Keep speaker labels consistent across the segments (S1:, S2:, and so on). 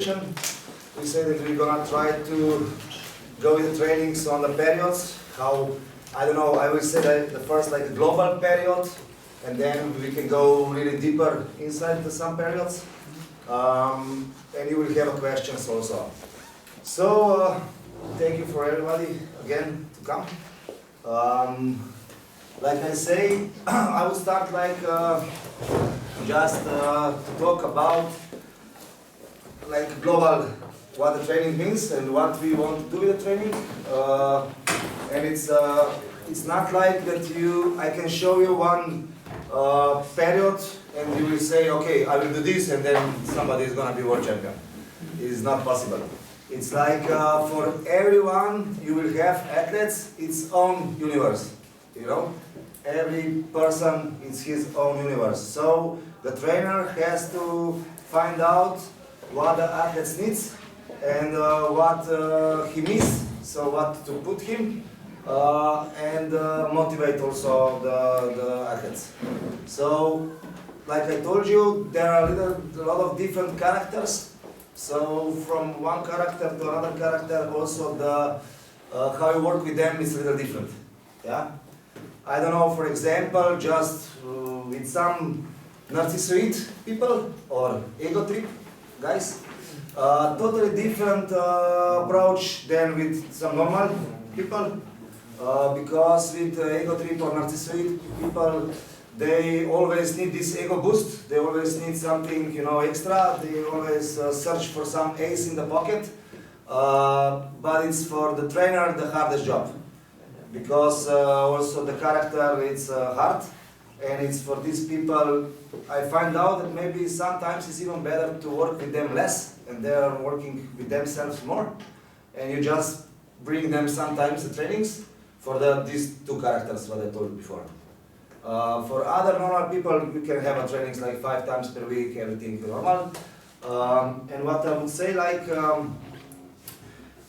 S1: We say that we're gonna try to go with the trainings on the periods. How, I don't know, I will say that the first like a global period, and then we can go really deeper inside the some periods. And you will have questions also. So, thank you for everybody again to come. Like I say, I will start like just to talk about like global, what the training means and what we want to do with the training. And it's not like that I can show you one period and you will say, okay, I will do this and then somebody is going to be world champion. It's not possible. It's like for everyone you will have athletes, its own universe, you know? Every person is his own universe. So the trainer has to find out what the athlete needs and what he misses, so what to put him, and motivate also the athletes. So, like I told you, there are a lot of different characters. So from one character to another character, also the how you work with them is a little different. Yeah, I don't know. For example, just with some narcissist people or ego trip guys, totally different approach than with some normal people, because with ego trip or narcissist people, they always need this ego boost, they always need something, you know, extra, they always search for some ace in the pocket, but it's for the trainer the hardest job, because also the character it's hard. And it's for these people, I find out that maybe sometimes it's even better to work with them less, and they are working with themselves more. And you just bring them sometimes the trainings for these two characters, what I told you before. For other normal people, you can have a trainings like 5 times per week, everything normal. And what I would say, like,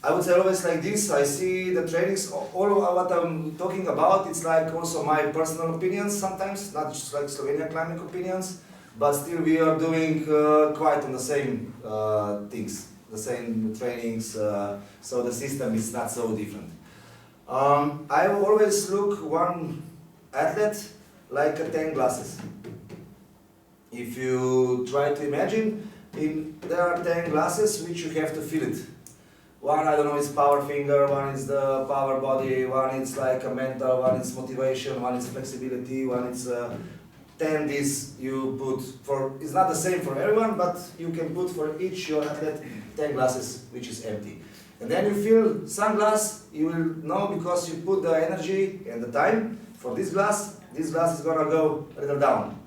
S1: I would say always like this, I see the trainings, all of what I'm talking about, it's like also my personal opinions sometimes, not just like Slovenia climbing opinions, but still we are doing quite on the same things, the same trainings, so the system is not so different. I always look one athlete like 10 glasses. If you try to imagine, there are 10 glasses which you have to fill it. One, I don't know, is power finger, one is the power body, one is like a mental, one is motivation, one is flexibility, one is 10 this you put for, it's not the same for everyone, but you can put for each your athlete 10 glasses which is empty. And then you fill some glass, you will know because you put the energy and the time for this glass is gonna go a little down.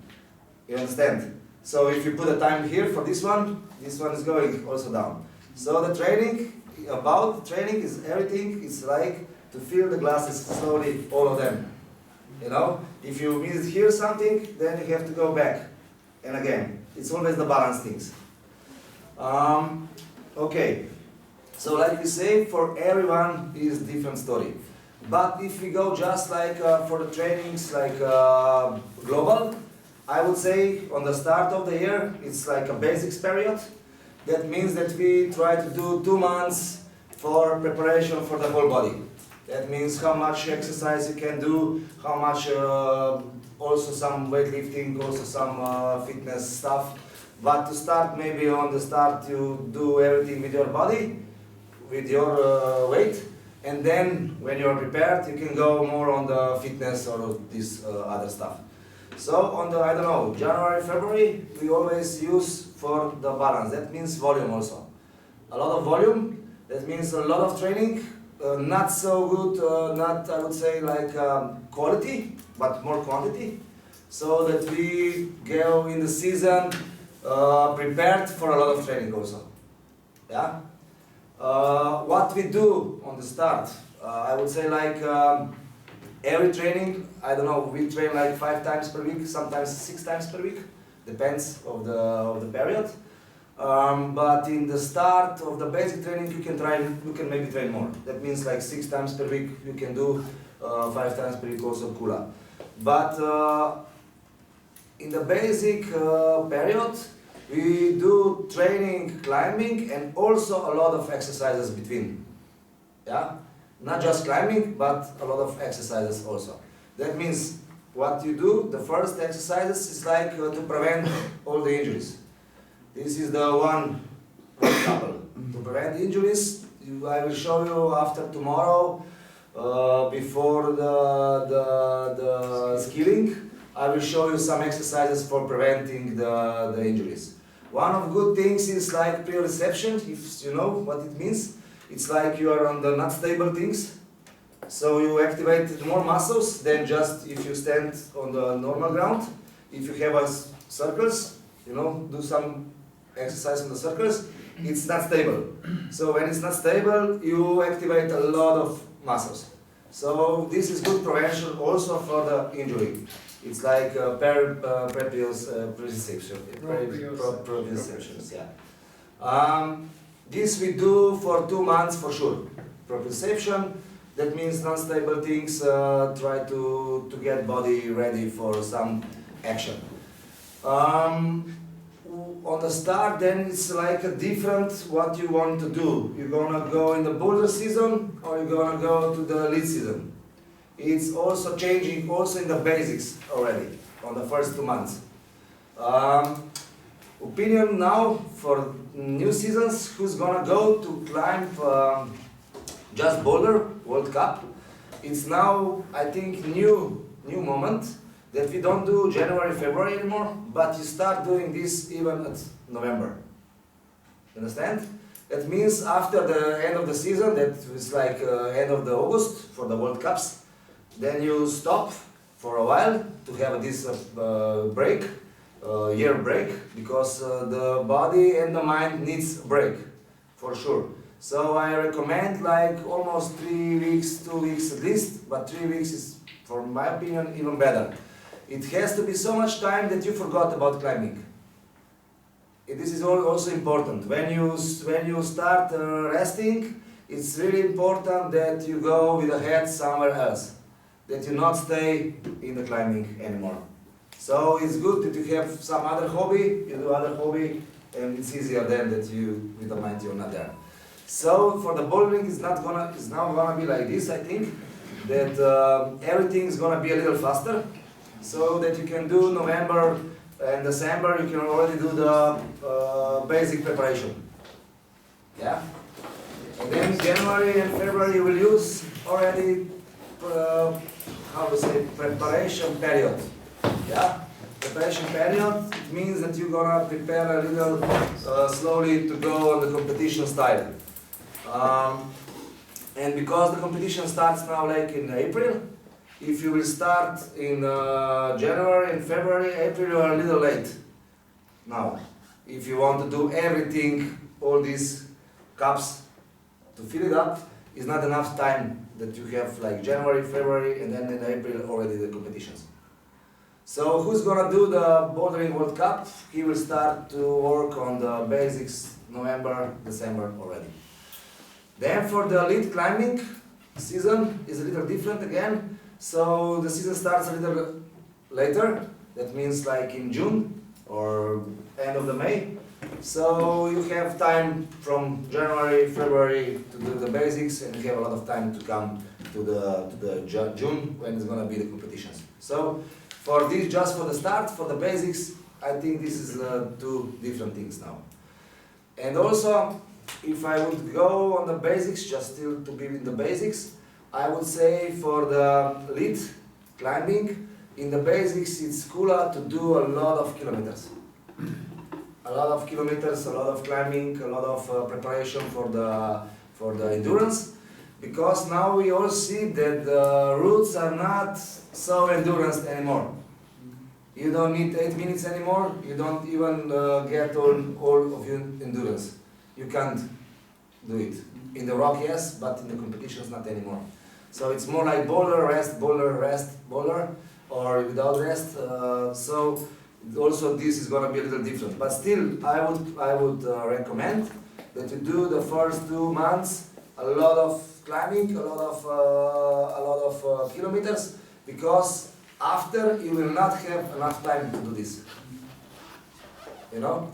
S1: You understand? So if you put a time here for this one is going also down. So the training, about training is everything, it's like to fill the glasses slowly, all of them. You know, if you miss here something, then you have to go back. And again, it's always the balance things. Okay, so like we say, for everyone is different story. But if we go just like for the trainings like global, I would say on the start of the year, it's like a basics period. That means that we try to do 2 months for preparation for the whole body. That means how much exercise you can do, how much also some weightlifting, also some fitness stuff. But to start, maybe on the start you do everything with your body, with your weight, and then when you're prepared you can go more on the fitness or this other stuff. So on the, I don't know, January, February, we always use for the balance. That means volume also. A lot of volume, that means a lot of training, not so good, not I would say like quality, but more quantity. So that we go in the season prepared for a lot of training also. Yeah? What we do on the start, I would say like every training, I don't know, we train like 5 times per week, sometimes 6 times per week, depends of the period. But in the start of the basic training, you can maybe train more. That means like 6 times per week you can do, 5 times per week also Kula. But in the basic period, We do training, climbing, and also a lot of exercises between. Yeah? Not just climbing, but a lot of exercises also. That means what you do, the first exercises is like to prevent all the injuries. This is the one couple. To prevent injuries, I will show you after tomorrow, before the skilling, I will show you some exercises for preventing the injuries. One of good things is like periodizacio, if you know what it means. It's like you are on the not stable things. So you activate more muscles than just if you stand on the normal ground. If you have circles, do some exercise on the circles, it's not stable. So when it's not stable, you activate a lot of muscles. So this is good prevention also for the injury. It's like proprioception. Yeah. This we do for 2 months for sure. Proprioception, that means non-stable things, try to get body ready for some action. On the start, then it's like a different what you want to do. You're gonna go in the boulder season or you're gonna go to the lead season. It's also changing also in the basics already on the first 2 months. Opinion now for new seasons, who's gonna go to climb just boulder World Cup. It's now, I think, new moment that we don't do January, February anymore, but you start doing this even at November. Understand? That means after the end of the season, that is like end of the August for the World Cups, then you stop for a while to have this break, year break, because the body and the mind needs a break, for sure. So I recommend like almost 3 weeks, 2 weeks at least, but 3 weeks is, for my opinion, even better. It has to be so much time that you forgot about climbing. This is also important. When you start resting, it's really important that you go with the head somewhere else, that you not stay in the climbing anymore. So it's good that you have some other hobby, you do other hobby, and it's easier then that you, with the mind, you're not there. So for the bouldering, it's now gonna be like this, I think, that everything is gonna be a little faster, so that you can do November and December, you can already do the basic preparation. Yeah? And then January and February you will use already, preparation period. Yeah? Preparation period, it means that you're gonna prepare a little slowly to go on the competition style. And because the competition starts now like in April, if you will start in January and February, April, you are a little late now. If you want to do everything, all these cups, to fill it up, is not enough time that you have like January, February, and then in April already the competitions. So who's gonna do the bouldering World Cup? He will start to work on the basics November, December already. Then for the lead climbing season is a little different again. So the season starts a little later. That means like in June or end of the May. So you have time from January, February to do the basics, and you have a lot of time to come to the June when it's gonna be the competitions. So for this, just for the start, for the basics, I think this is 2 different things now. And also, if I would go on the basics, just still to be in the basics, I would say for the lead climbing, in the basics it's cooler to do a lot of kilometers. A lot of kilometers, a lot of climbing, a lot of preparation for the endurance, because now we all see that the routes are not so endurance anymore. You don't need 8 minutes anymore, you don't even get all of your endurance. You can't do it. In the rock, yes, but in the competitions, not anymore. So it's more like boulder, rest, boulder, or without rest. So also this is going to be a little different. But still, I would recommend that you do the first 2 months a lot of climbing, a lot of kilometers, because after you will not have enough time to do this. You know?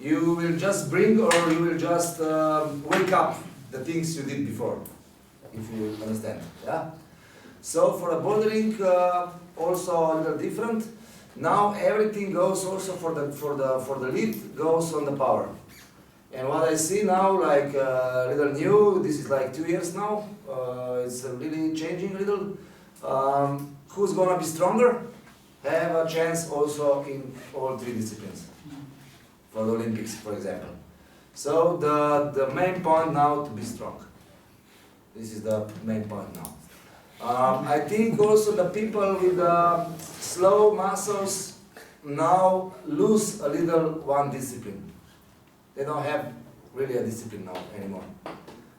S1: you will just bring or you will just wake up the things you did before, if you understand. Yeah. So for the bouldering, also a little different. Now everything goes also for the lead goes on the power. And what I see now, like a little new, this is like 2 years now. It's really changing a little. Who's gonna be stronger? Have a chance also in all 3 disciplines for the Olympics, for example. So the main point now to be strong. This is the main point now. I think also the people with slow muscles now lose a little one discipline. They don't have really a discipline now anymore.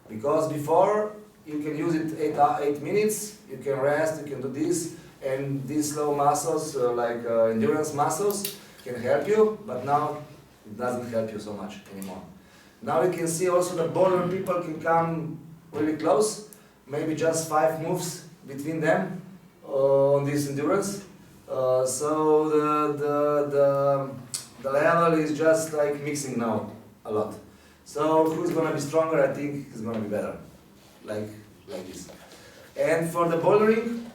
S1: Because before you can use it 8 minutes, you can rest, you can do this, and these slow muscles, like endurance muscles, can help you, but now it doesn't help you so much anymore. Now you can see also the boulder people can come really close, maybe just 5 moves between them on this endurance. So the level is just like mixing now a lot. So who's gonna be stronger? I think is gonna be better, like this. And for the bouldering,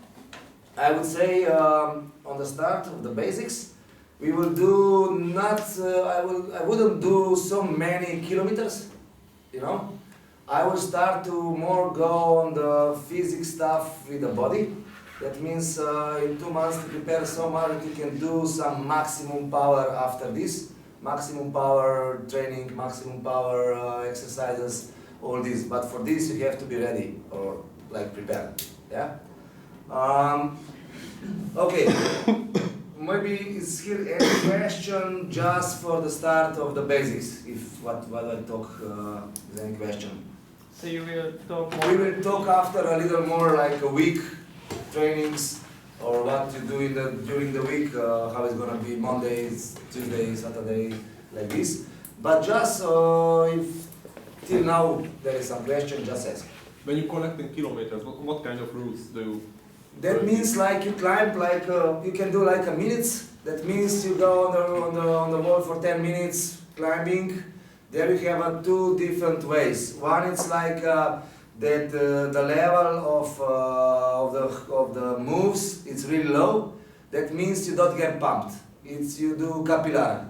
S1: I would say on the start of the basics, we will do not. I wouldn't do so many kilometers, you know. I will start to more go on the physics stuff with the body. That means in 2 months to prepare so much that you can do some maximum power after this. Maximum power training, maximum power exercises, all this. But for this you have to be ready or like prepared. Yeah. Okay. Maybe is here any question just for the start of the basics? If what I talk is any question.
S2: So you will talk more?
S1: We will talk after a little more like a week trainings or what you do during the week, how it's gonna be Mondays, Tuesdays, Saturday, like this. But just if till now there is some question, just ask.
S3: When you collect in kilometers, what kind of routes do you?
S1: That means like you climb like you can do like a minutes. That means you go on the wall for 10 minutes climbing. There you have 2 different ways. One is like that the level of the moves is really low. That means you don't get pumped. It's you do capillary.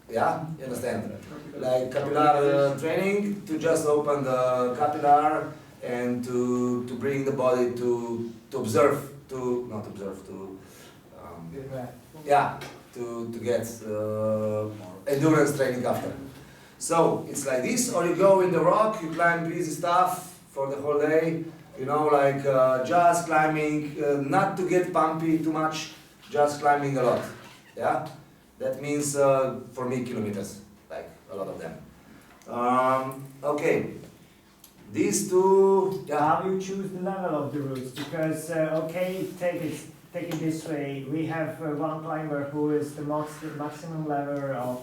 S1: Yeah, you understand? Like capillary training to just open the capillary and to bring the body to observe, to not observe, to yeah, to get endurance training after. So it's like this, or you go in the rock, you climb easy stuff for the whole day, you know, like just climbing, not to get pumpy too much, just climbing a lot. Yeah, that means for me kilometers, like a lot of them. Okay. These 2, yeah.
S4: How you choose the level of the routes? Because, okay, take it this way. We have one climber who is the maximum level of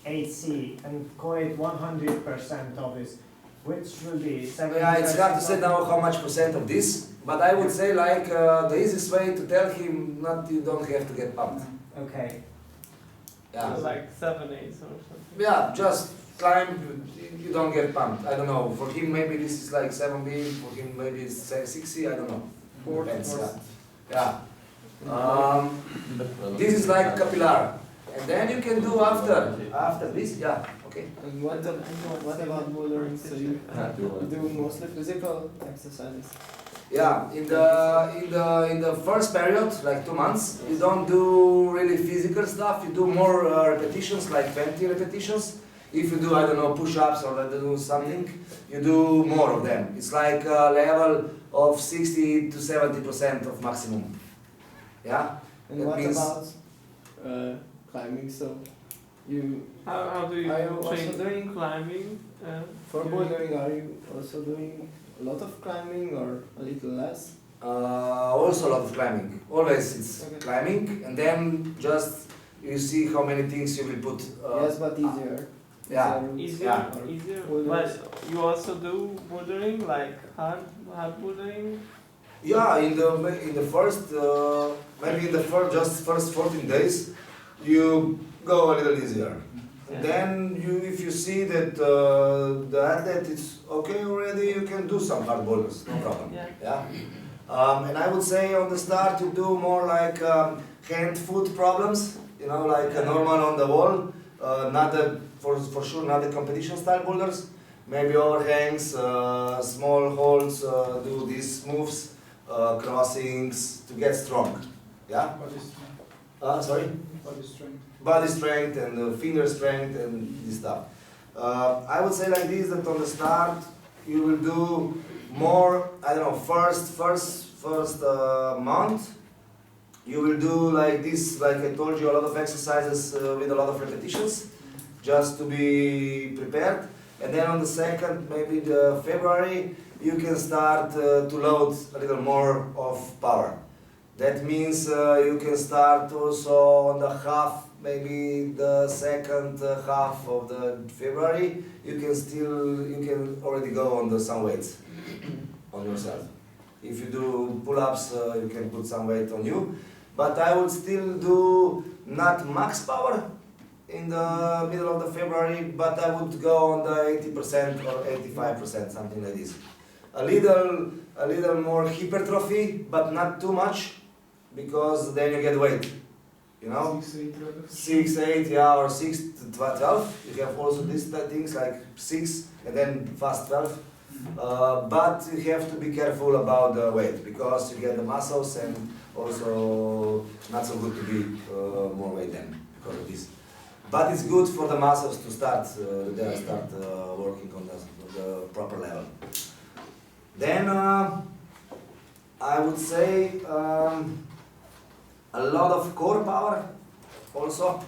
S4: 8C and call it 100% of this, which will be 70%.
S1: Yeah, it's hard to say now how much percent of this, but I would say like the easiest way to tell him not you don't have to get pumped.
S4: Okay.
S1: Yeah.
S2: So like 7, 8 or something.
S1: Yeah, just climb, you don't get pumped. I don't know. For him maybe this is like 7B, for him maybe it's 6C, I don't know. Depends, yeah. This is like capillary. And then you can do after this, yeah, okay.
S5: And what about bouldering? So you do mostly physical exercises?
S1: Yeah, in the first period, like 2 months, you don't do really physical stuff. You do more repetitions, like 20 repetitions. If you do, I don't know, push-ups or do something, you do more of them. It's like a level of 60 to 70% of maximum. Yeah.
S5: And
S1: that
S5: what
S1: means
S5: about climbing? So you
S2: How do you
S5: are you also
S2: train
S5: doing
S2: climbing?
S5: for bouldering? Are you also doing a lot of climbing or a little less?
S1: also a lot of climbing. Always it's
S5: Okay.
S1: climbing, and then just you see how many things you will put.
S5: Yes, but easier.
S1: Yeah.
S2: Easier,
S1: Yeah.
S2: easier.
S5: Boulders.
S2: But you also do bouldering, like hard bouldering?
S1: Yeah, in the first maybe in the first 14 days, you go a little easier.
S2: Yeah.
S1: Then if you see that the athlete is okay already, you can do some hard boulders, no problem.
S2: Yeah.
S1: And I would say on the start you do more like hand-foot problems, you know, like a normal on the wall, not the, for sure not the competition style boulders. Maybe overhangs, small holds, do these moves, crossings to get strong. Yeah.
S6: Body strength.
S1: Sorry.
S6: Body strength.
S1: Body strength and finger strength and this stuff. I would say like this, that on the start you will do more, I don't know, first month you will do like this, like I told you, a lot of exercises with a lot of repetitions, just to be prepared. And then on the second, maybe the February, you can start to load a little more of power. That means you can start also on the half, maybe the second half of the February, you can already go on some weights on yourself. If you do pull-ups, you can put some weight on you. But I would still do not max power in the middle of the February, but I would go on the 80% or 85%, something like this. A little more hypertrophy, but not too much, because then you get weight. You know, 6, 8, yeah, or 6 to 12. You have also these things like 6 and then fast 12. But you have to be careful about the weight, because you get the muscles and also not so good to be more weight then because of this. But it's good for the muscles to start working on the proper level. Then I would say a lot of core power also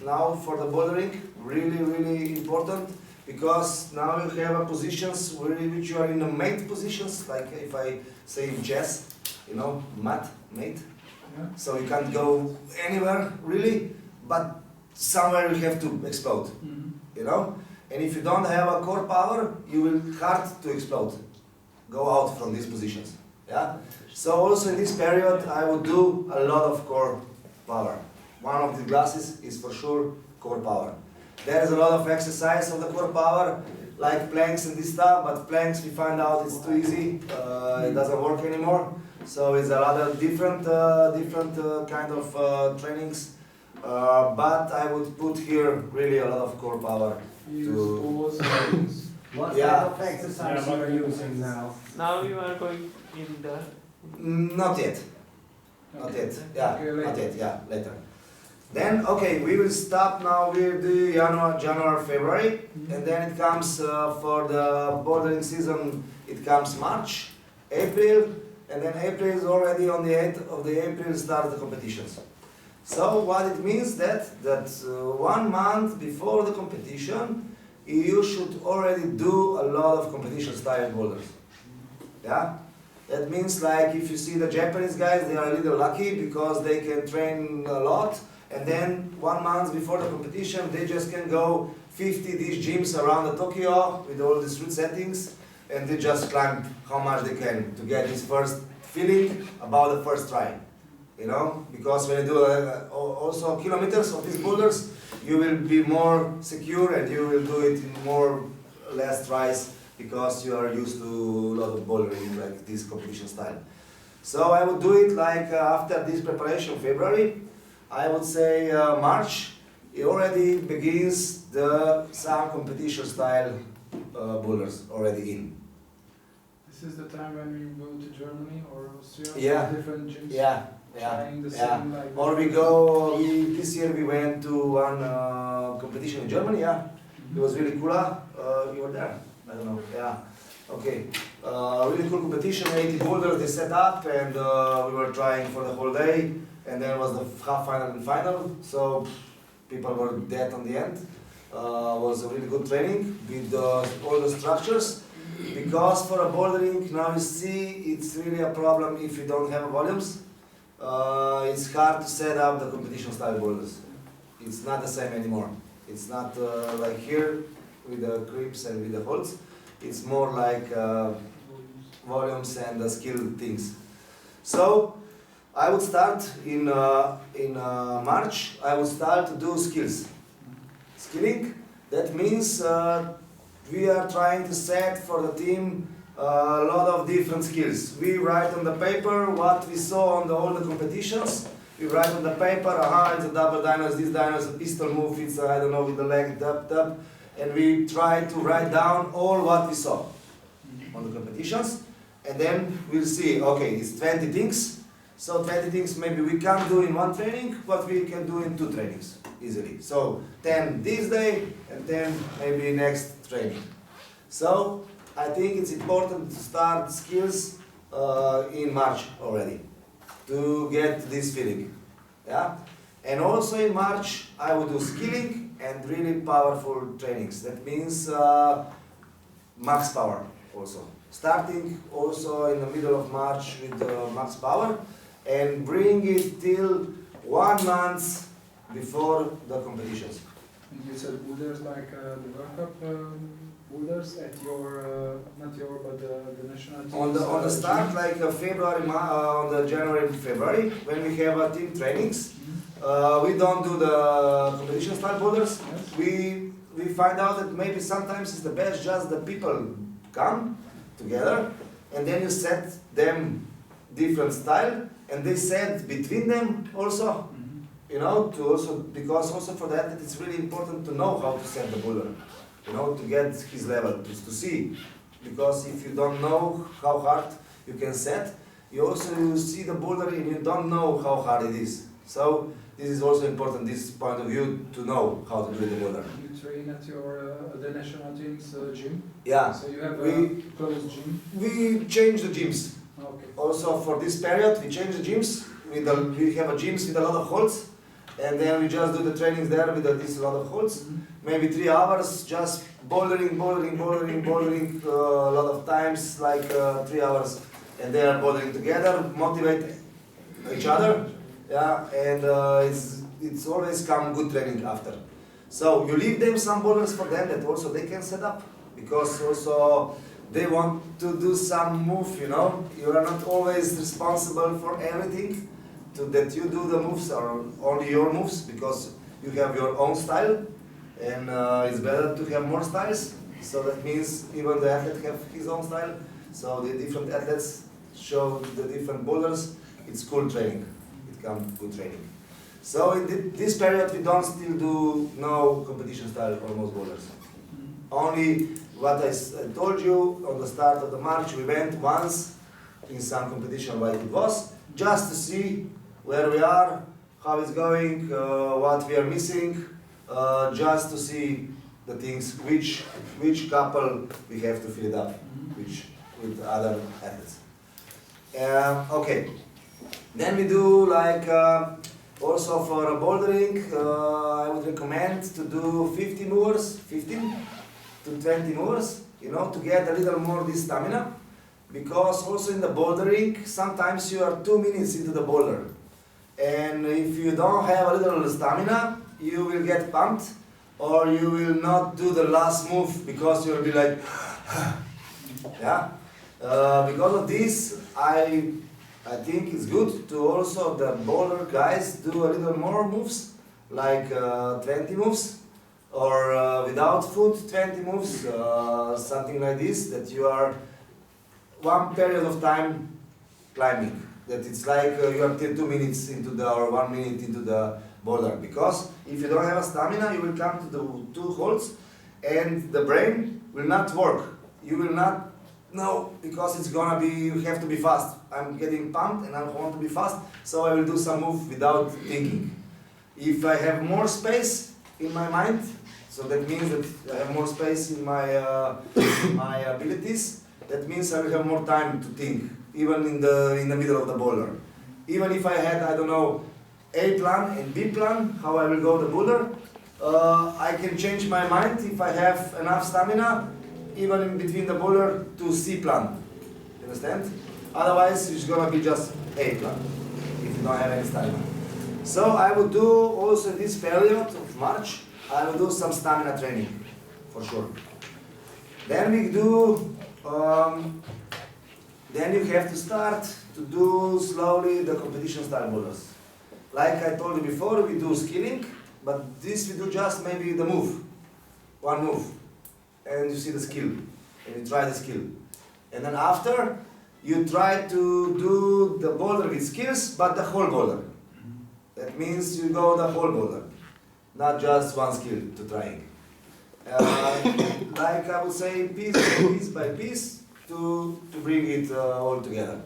S1: now for the bouldering, really important, because now you have positions which you are in the mate positions, like if I say in chess, you know, mate.
S6: Yeah.
S1: So you can't go anywhere really, but somewhere you have to explode, you know? And if you don't have a core power, you will hard to explode, go out from these positions, yeah? So also in this period, I would do a lot of core power. One of the classes is for sure core power. There is a lot of exercise of the core power, like planks and this stuff, but planks we find out it's too easy, it doesn't work anymore. So it's a lot of different kind of trainings. But I would put here really a lot of core power.
S4: What
S1: Yeah.
S4: type of exercise you are using now?
S2: Now you are going in the.
S1: Not yet. Not yet. Yeah.
S6: Okay, later.
S1: Not yet. Yeah. Later. Then okay, we will stop now with the January, February, and then it comes for the bouldering season. It comes March, April, and then April is already on the 8th of the April start the competitions. So what it means that 1 month before the competition, you should already do a lot of competition style boulders. Yeah? That means like if you see the Japanese guys, they are a little lucky because they can train a lot, and then 1 month before the competition, they just can go 50 these gyms around the Tokyo with all these route settings, and they just climb how much they can to get this first feeling about the first try. You know, because when you do also kilometers of these boulders, you will be more secure and you will do it in less tries, because you are used to a lot of bouldering like this competition style. So I would do it like after this preparation, February, I would say March, it already begins some competition style boulders already in.
S6: This is the time when you go to Germany or Austria?
S1: Yeah.
S6: Different gyms?
S1: Yeah.
S6: Trying the
S1: Yeah.
S6: same like.
S1: Or this year we went to one competition in Germany, yeah. It was really cool. You were there? I don't know, yeah. Okay. Really cool competition, 80 boulders they set up, and we were trying for the whole day, and then was the half final and final, so people were dead on the end. Was a really good training with all the structures, because for a bouldering, now you see, it's really a problem if you don't have volumes. It's hard to set up the competition style boulders. It's not the same anymore. It's not like here with the grips and with the holds. It's more like volumes and skill things. So I would start in March. I would start to do skills. Skilling, that means we are trying to set for the team a lot of different skills. We write on the paper what we saw on all the competitions. We write on the paper, aha, it's a double dino, this dino is a pistol move, it's I don't know, with the leg, dub, dub. And we try to write down all what we saw on the competitions. And then we'll see, okay, it's 20 things. So 20 things maybe we can't do in one training, but we can do in 2 trainings easily. So 10 this day and 10 maybe next training. So I think it's important to start skills in March already to get this feeling. Yeah? And also in March I will do skilling and really powerful trainings. That means max power also. Starting also in the middle of March with max power and bring it till 1 month before the competitions.
S6: And you said boulders like the World Cup boulders at your, not your, but the national teams?
S1: On the start, like February, on the January, February, when we have team trainings, we don't do the competition style boulders.
S6: Yes.
S1: We find out that maybe sometimes it's the best just the people come together and then you set them different style and they set between them also, you know, to also, because also for that it's really important to know how to set the boulder, you know, to get his level, to see, because if you don't know how hard you can set, you also see the boulder and you don't know how hard it is. So this is also important, this point of view, to know how to do the boulder.
S6: You train at your the national team's gym?
S1: Yeah,
S6: So you have
S1: we-
S6: a closed gym?
S1: we change the gyms.
S6: Okay.
S1: Also for this period, we change the gyms. We have a gyms with a lot of holds, and then we just do the trainings there with this lot of holds. Maybe 3 hours, just bouldering, a lot of times, like 3 hours, and they are bouldering together, motivate each other, yeah, and it's always come good training after. So you leave them some boulders for them that also they can set up, because also they want to do some move, you know. You are not always responsible for everything, that you do the moves or only your moves, because you have your own style, and it's better to have more styles. So that means even the athlete have his own style. So the different athletes show the different boulders. It's cool training. It comes good training. So in this period we don't still do no competition style almost boulders. Only what I told you on the start of the March, we went once in some competition like it was, just to see where we are, how it's going, what we are missing, just to see the things, which couple we have to fill it up, with other athletes. Okay, then we do like, also for bouldering, I would recommend to do 15 to 20 movers, you know, to get a little more this stamina, because also in the bouldering, sometimes you are 2 minutes into the boulder, and if you don't have a little stamina, you will get pumped, or you will not do the last move, because you will be like, yeah. Because of this, I think it's good to also the boulder guys do a little more moves, like 20 moves, or without foot 20 moves, something like this, that you are one period of time climbing, that it's like you are 2 minutes into the, or 1 minute into the boulder, because if you don't have a stamina, you will come to the 2 holds and the brain will not work. You will not know, because it's gonna be, you have to be fast. I'm getting pumped and I want to be fast, so I will do some move without thinking. If I have more space in my mind, so that means that I have more space in my my abilities, that means I will have more time to think, even in the middle of the boulder. Even if I had, I don't know, A plan and B plan, how I will go the boulder, I can change my mind if I have enough stamina, even in between the boulder, to C plan. You understand? Otherwise, it's gonna be just A plan, if you don't have any stamina. So I would do also this period of March, I will do some stamina training, for sure. Then we do, then you have to start to do slowly the competition style boulders. Like I told you before, we do skilling, but this we do just maybe the move, one move, and you see the skill, and you try the skill. And then after, you try to do the boulder with skills, but the whole boulder. That means you go the whole boulder, not just one skill to trying. Like I would say, piece by piece, to bring it all together.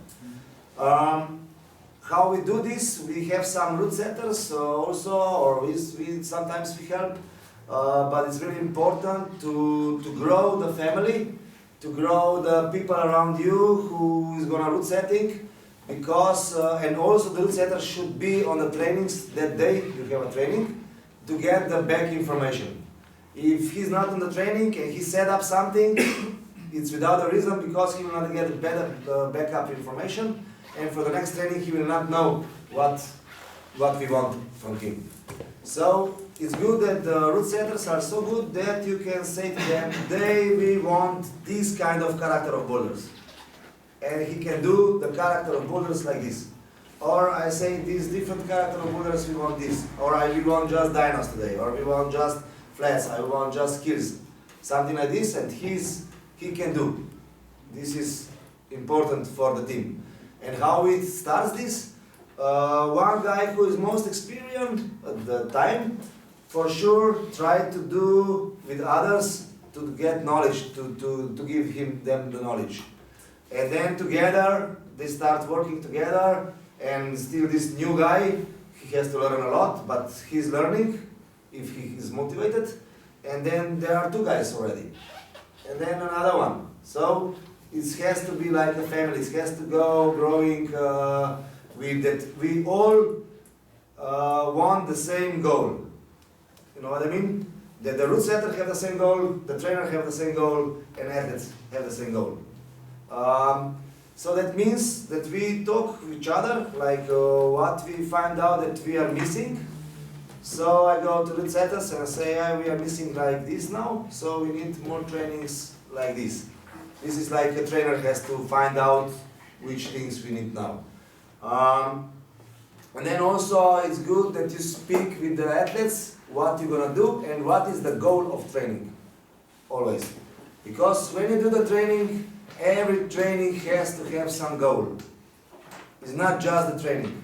S1: How we do this? We have some root setters also, or we sometimes we help. But it's really important to grow the family, to grow the people around you who is gonna root setting, because and also the root setter should be on the trainings that day. You have a training to get the back information. If he's not on the training and he set up something, it's without a reason, because he will not get better backup information, and for the next training he will not know what we want from him. So it's good that the root setters are so good that you can say to them, today we want this kind of character of boulders. And he can do the character of boulders like this. Or I say, these different character of boulders, we want this. Or we want just dinos today. Or we want just flats. I want just skills. Something like this, and he can do. This is important for the team. And how it starts this? One guy who is most experienced at the time, for sure, try to do with others to get knowledge, to give them the knowledge. And then together, they start working together, and still this new guy, he has to learn a lot, but he's learning if he is motivated. And then there are two guys already. And then another one. So it has to be like a family, it has to go growing with that. We all want the same goal. You know what I mean? That the root setter have the same goal, the trainer have the same goal, and athletes have the same goal. So that means that we talk with each other, like what we find out that we are missing. So I go to root setters and I say, we are missing like this now, so we need more trainings like this. This is like a trainer has to find out which things we need now. And then also it's good that you speak with the athletes what you're gonna do and what is the goal of training, always. Because when you do the training, every training has to have some goal. It's not just the training.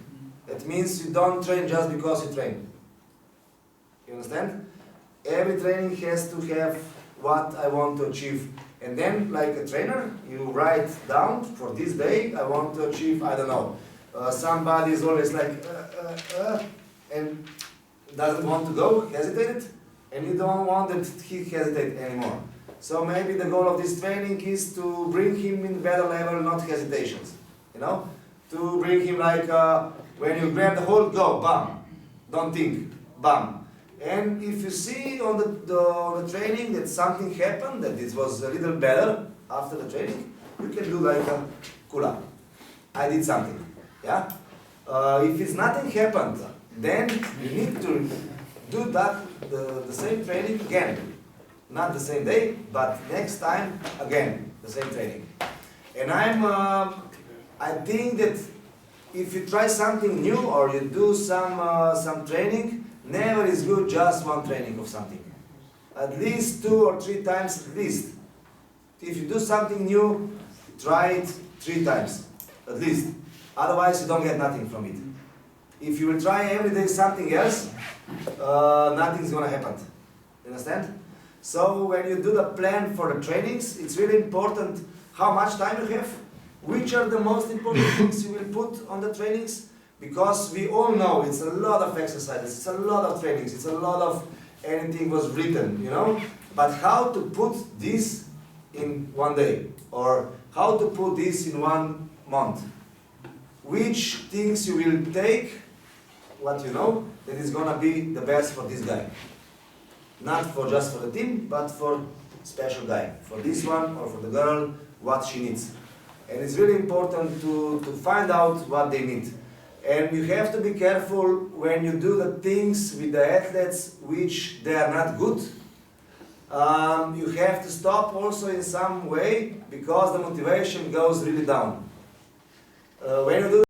S1: That means you don't train just because you train. You understand? Every training has to have what I want to achieve. And then, like a trainer, you write down, for this day, I want to achieve, I don't know. Somebody is always like, and doesn't want to go, hesitated, and you don't want that he hesitate anymore. So maybe the goal of this training is to bring him in better level, not hesitations. You know? To bring him like, when you grab the hold, go, bam. Don't think, bam. And if you see on the training that something happened, that it was a little better after the training, you can do like a kula. I did something. Yeah? If it's nothing happened, then you need to do that the same training again. Not the same day, but next time again, the same training. And I think that if you try something new or you do some training, never is good just one training of something. At least 2 or 3 times at least. If you do something new, try it 3 times at least. Otherwise you don't get nothing from it. If you will try every day something else, nothing's gonna happen. You understand? So when you do the plan for the trainings, it's really important how much time you have, which are the most important things you will put on the trainings, because we all know it's a lot of exercises, it's a lot of trainings, it's a lot of anything was written, you know, but how to put this in one day, or how to put this in 1 month, which things you will take, what you know, that is gonna be the best for this guy. Not for just for the team, but for special guy. For this one or for the girl, what she needs. And it's really important to find out what they need. And you have to be careful when you do the things with the athletes which they are not good. You have to stop also in some way, because the motivation goes really down. When you do